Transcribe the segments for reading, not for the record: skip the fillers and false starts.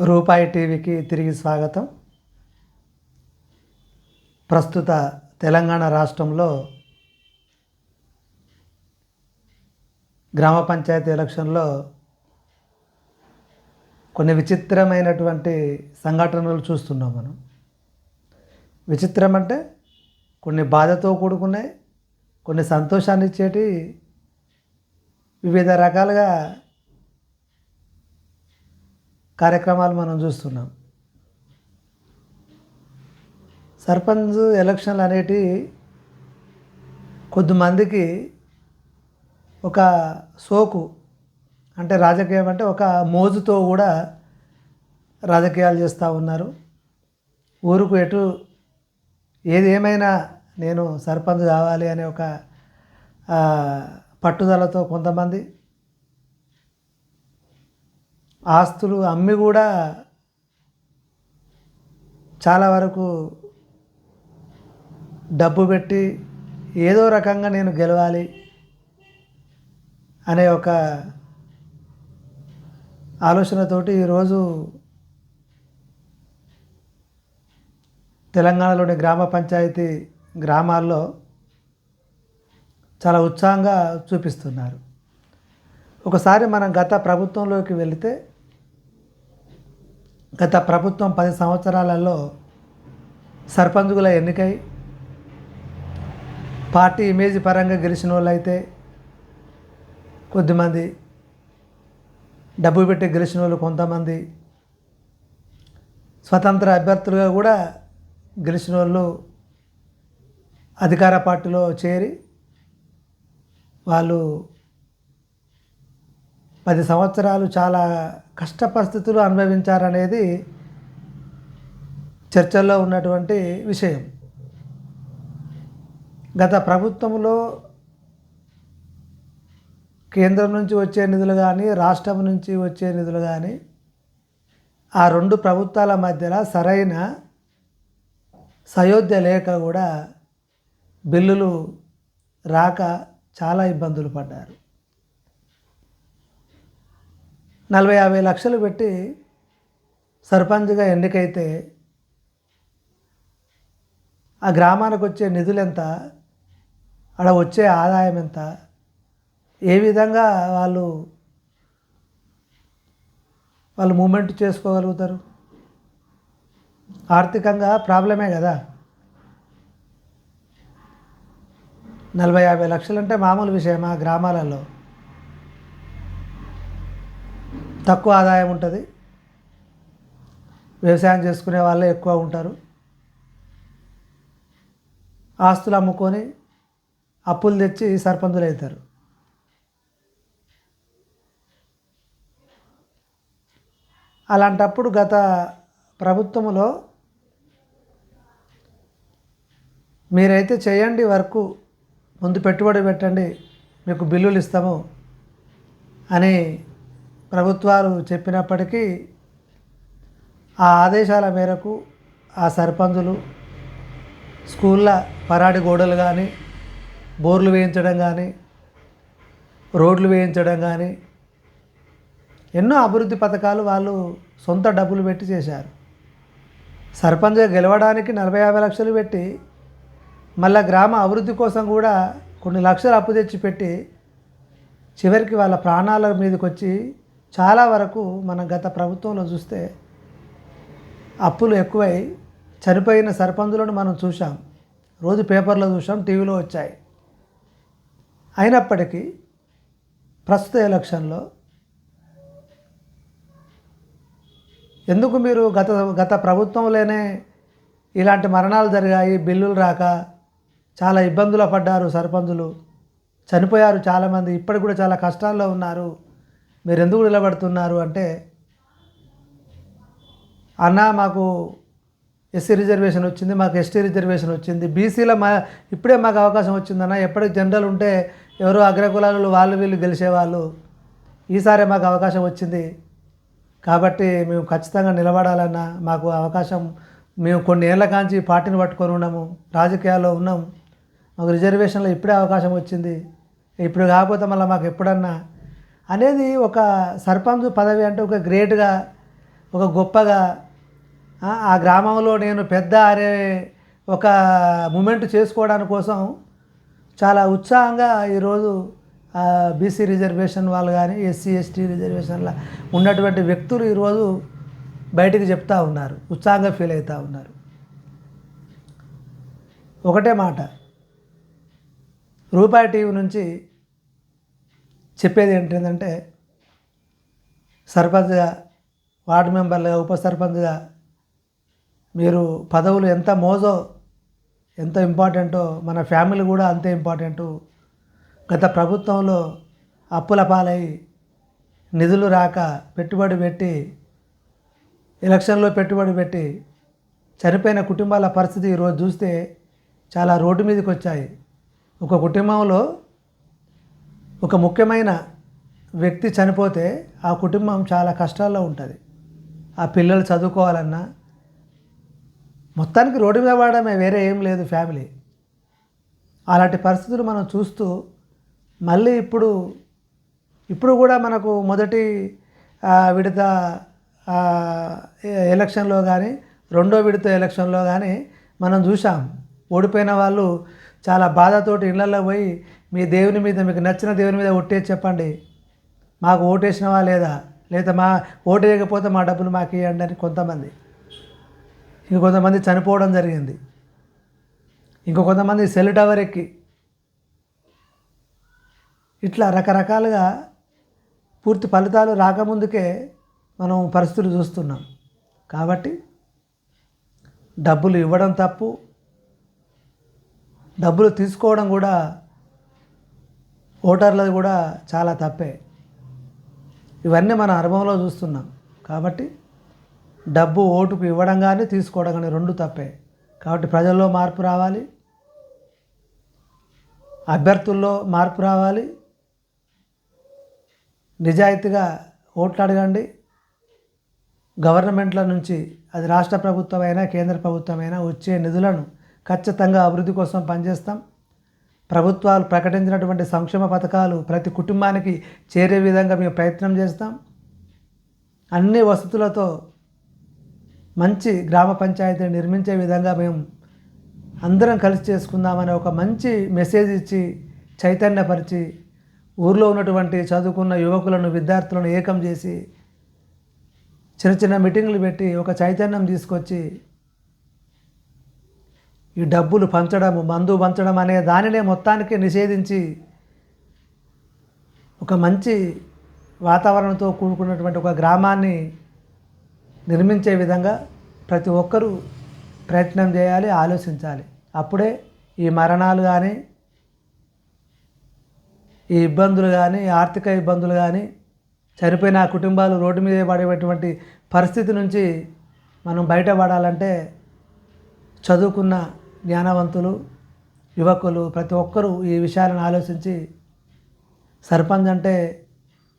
రూపాయి టీవీకి తిరిగి స్వాగతం. ప్రస్తుత తెలంగాణ రాష్ట్రంలో గ్రామ పంచాయతీ ఎలక్షన్లో కొన్ని విచిత్రమైనటువంటి సంఘటనలు చూస్తున్నాం మనం. విచిత్రం అంటే కొన్ని బాధతో కూడుకున్నాయి, కొన్ని సంతోషాన్ని ఇచ్చేటి వివిధ రకాలుగా కార్యక్రమాలు మనం చూస్తున్నాం. సర్పంచ్ ఎలక్షన్లు అనేటివి కొద్దిమందికి ఒక సోకు, అంటే రాజకీయం అంటే ఒక మోజుతో కూడా రాజకీయాలు చేస్తూ ఉన్నారు. ఊరుకు ఎటు ఏది ఏమైనా నేను సర్పంచ్ కావాలి అనే ఒక పట్టుదలతో కొంతమంది ఆస్తులు అమ్మి కూడా చాలా వరకు డబ్బు పెట్టి ఏదో రకంగా నేను గెలవాలి అనే ఒక ఆలోచనతోటి ఈరోజు తెలంగాణలోని గ్రామ పంచాయతీ గ్రామాల్లో చాలా ఉత్సాహంగా చూపిస్తున్నారు. ఒకసారి మనం గత ప్రభుత్వంలోకి వెళితే, గత ప్రభుత్వం 10 సంవత్సరాలలో సర్పంచుల ఎన్నికై పార్టీ ఇమేజ్ పరంగా గెలిచిన వాళ్ళు అయితే కొద్దిమంది, డబ్బు పెట్టి గెలిచిన వాళ్ళు కొంతమంది, స్వతంత్ర అభ్యర్థులుగా కూడా గెలిచిన వాళ్ళు అధికార పార్టీలో చేరి వాళ్ళు 10 సంవత్సరాలు చాలా కష్ట పరిస్థితులు అనుభవించారనేది చర్చల్లో ఉన్నటువంటి విషయం. గత ప్రభుత్వంలో కేంద్రం నుంచి వచ్చే నిధులు కానీ, రాష్ట్రం నుంచి వచ్చే నిధులు కానీ, ఆ రెండు ప్రభుత్వాల మధ్యలో సరైన సయోధ్య లేక కూడా బిల్లులు రాక చాలా ఇబ్బందులు పడ్డారు. 40-50 లక్షలు పెట్టి సర్పంచ్గా ఎన్నికైతే ఆ గ్రామానికి వచ్చే నిధులు ఎంత, అక్కడ వచ్చే ఆదాయం ఎంత, ఏ విధంగా వాళ్ళు మూమెంట్ చేసుకోగలుగుతారు? ఆర్థికంగా ప్రాబ్లమే కదా. 40-50 లక్షలు అంటే మామూలు విషయమా? గ్రామాలలో తక్కువ ఆదాయం ఉంటుంది, వ్యవసాయం చేసుకునే వాళ్ళే ఎక్కువ ఉంటారు, ఆస్తులు అమ్ముకొని అప్పులు తెచ్చి సర్పంచులు అవుతారు. అలాంటప్పుడు గత ప్రభుత్వంలో మీరైతే చేయండి, వర్క్ ముందు పెట్టుబడి పెట్టండి, మీకు బిల్లులు ఇస్తాము అని ప్రభుత్వాలు చెప్పినప్పటికీ ఆ ఆదేశాల మేరకు ఆ సర్పంచులు స్కూళ్ళ పరాడి గోడలు కానీ, బోర్లు వేయించడం కానీ, రోడ్లు వేయించడం కానీ, ఎన్నో అభివృద్ధి పథకాలు వాళ్ళు సొంత డబ్బులు పెట్టి చేశారు. సర్పంచ్గా గెలవడానికి 40-50 లక్షలు పెట్టి మళ్ళీ గ్రామ అభివృద్ధి కోసం కూడా కొన్ని లక్షలు అప్పు తెచ్చి పెట్టి చివరికి వాళ్ళ ప్రాణాల మీదకి వచ్చి చాలా వరకు మనం గత ప్రభుత్వంలో చూస్తే అప్పులు ఎక్కువై చనిపోయిన సర్పంచులను మనం చూసాం, రోజు పేపర్లో చూసాం, టీవీలో వచ్చాయి. అయినప్పటికీ ప్రస్తుత ఎలక్షన్లో ఎందుకు మీరు గత ప్రభుత్వంలోనే ఇలాంటి మరణాలు జరిగాయి, బిల్లులు రాక చాలా ఇబ్బందులు పడ్డారు, సర్పంచులు చనిపోయారు చాలామంది, ఇప్పటికి కూడా చాలా కష్టాల్లో ఉన్నారు, మీరు ఎందుకు నిలబడుతున్నారు అంటే, అన్న మాకు ఎస్సీ రిజర్వేషన్ వచ్చింది, మాకు ఎస్టీ రిజర్వేషన్ వచ్చింది, బీసీలో ఇప్పుడే మాకు అవకాశం వచ్చిందన్న, ఎప్పటికి జనరల్ ఉంటే ఎవరో అగ్రకులాలు వాళ్ళు వీళ్ళు గెలిచేవాళ్ళు, ఈసారి మాకు అవకాశం వచ్చింది కాబట్టి మేము ఖచ్చితంగా నిలబడాలన్నా, మాకు అవకాశం, మేము కొన్ని ఏళ్ల కాంచి పార్టీని పట్టుకొని ఉన్నాము, రాజకీయాల్లో ఉన్నాం, మాకు రిజర్వేషన్లో ఇప్పుడే అవకాశం వచ్చింది, ఇప్పుడు కాకపోతే మళ్ళీ మాకు ఎప్పుడన్నా అనేది ఒక సర్పంచ్ పదవి అంటే ఒక గ్రేట్గా ఒక గొప్పగా ఆ గ్రామంలో నేను పెద్ద అనే ఒక మూమెంట్ చేసుకోవడానికి కోసం చాలా ఉత్సాహంగా ఈరోజు బీసీ రిజర్వేషన్ వాళ్ళు కానీ ఎస్సీ ఎస్టీ రిజర్వేషన్ల ఉన్నటువంటి వ్యక్తులు ఈరోజు బయటికి చెప్తూ ఉన్నారు, ఉత్సాహంగా ఫీల్ అవుతూ ఉన్నారు. ఒకటే మాట, రూపాయి టీవీ నుంచి చెప్పేది ఏంటంటే, సర్పంచ్గా, వార్డు మెంబర్లుగా, ఉప సర్పంచ్గా మీరు పదవులు ఎంత మోజో, ఎంత ఇంపార్టెంటో మన ఫ్యామిలీ కూడా అంతే ఇంపార్టెంటు. గత ప్రభుత్వంలో అప్పుల పాలై నిధులు రాక పెట్టుబడి పెట్టి ఎలక్షన్లో పెట్టుబడి పెట్టి చనిపోయిన కుటుంబాల పరిస్థితి ఈరోజు చూస్తే చాలా రోడ్డు మీదకి వచ్చాయి. ఒక కుటుంబంలో ఒక ముఖ్యమైన వ్యక్తి చనిపోతే ఆ కుటుంబం చాలా కష్టాల్లో ఉంటుంది. ఆ పిల్లలు చదువుకోవాలన్నా మొత్తానికి రోడ్డు మీద పడడమే, వేరే ఏం లేదు ఫ్యామిలీ. అలాంటి పరిస్థితులు మనం చూస్తూ మళ్ళీ ఇప్పుడు కూడా మనకు మొదటి విడత ఎలక్షన్లో కానీ రెండో విడత ఎలక్షన్లో కానీ మనం చూసాం, ఓడిపోయిన వాళ్ళు చాలా బాధతోటి ఇళ్లలో పోయి మీ దేవుని మీద, మీకు నచ్చిన దేవుని మీద ఒట్టేసి చెప్పండి, మాకు ఓటేసినవా లేదా మా ఓటు వేయకపోతే మా డబ్బులు మాకు ఇవ్వండి అని కొంతమంది, ఇంకొంతమంది చనిపోవడం జరిగింది. కొంతమంది సెల్ టవర్ ఎక్కి ఇట్లా రకరకాలుగా పూర్తి ఫలితాలు రాకముందుకే మనం పరిస్థితులు చూస్తున్నాం. కాబట్టి డబ్బులు ఇవ్వడం తప్పు, డబ్బులు తీసుకోవడం కూడా ఓటర్లది కూడా చాలా తప్పే. ఇవన్నీ మన అనుభవంలో చూస్తున్నాం. కాబట్టి డబ్బు ఓటుకు ఇవ్వడం కానీ తీసుకోవడం కానీ రెండు తప్పే. కాబట్టి ప్రజల్లో మార్పు రావాలి, అభ్యర్థుల్లో మార్పు రావాలి, నిజాయితీగా ఓట్లు అడగండి. గవర్నమెంట్ల నుంచి, అది రాష్ట్ర ప్రభుత్వమైనా కేంద్ర ప్రభుత్వమైనా వచ్చే నిధులను ఖచ్చితంగా అభివృద్ధి కోసం పనిచేస్తాం. ప్రభుత్వాలు ప్రకటించినటువంటి సంక్షేమ పథకాలు ప్రతి కుటుంబానికి చేరే విధంగా మేము ప్రయత్నం చేస్తాం. అన్ని వసతులతో మంచి గ్రామ పంచాయతీని నిర్మించే విధంగా మేము అందరం కలిసి చేసుకుందామనే ఒక మంచి మెసేజ్ ఇచ్చి చైతన్యపరిచి ఊర్లో ఉన్నటువంటి చదువుకున్న యువకులను, విద్యార్థులను ఏకం చేసి చిన్న చిన్న మీటింగులు పెట్టి ఒక చైతన్యం తీసుకొచ్చి ఈ డబ్బులు పంచడం, మందు పంచడం అనే దానినే మొత్తానికి నిషేధించి ఒక మంచి వాతావరణంతో కూడుకున్నటువంటి ఒక గ్రామాన్ని నిర్మించే విధంగా ప్రతి ఒక్కరూ ప్రయత్నం చేయాలి, ఆలోచించాలి. అప్పుడే ఈ మరణాలు కానీ, ఈ ఇబ్బందులు కానీ, ఆర్థిక ఇబ్బందులు కానీ, చనిపోయిన కుటుంబాలు రోడ్డు మీద పడేటువంటి పరిస్థితి నుంచి మనం బయటపడాలంటే చదువుకున్న జ్ఞానవంతులు, యువకులు ప్రతి ఒక్కరూ ఈ విషయాలను ఆలోచించి, సర్పంచ్ అంటే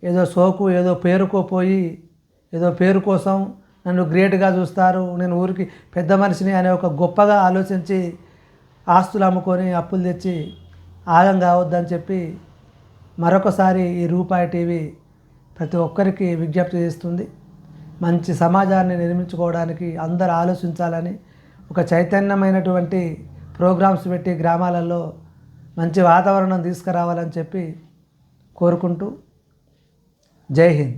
ఏదో సోకు, ఏదో పేరుకో పోయి, ఏదో పేరు కోసం నన్ను గ్రేట్గా చూస్తారు, నేను ఊరికి పెద్ద మనిషిని అనే ఒక గొప్పగా ఆలోచించి ఆస్తులు అమ్ముకొని అప్పులు తెచ్చి ఆగం కావద్దని చెప్పి మరొకసారి ఈ రూపాయి టీవీ ప్రతి ఒక్కరికి విజ్ఞప్తి చేస్తుంది. మంచి సమాజాన్ని నిర్మించుకోవడానికి అందరూ ఆలోచించాలని, ఒక చైతన్యమైనటువంటి ప్రోగ్రామ్స్ పెట్టి గ్రామాలలో మంచి వాతావరణం తీసుకురావాలని చెప్పి కోరుకుంటూ, జై హింద్.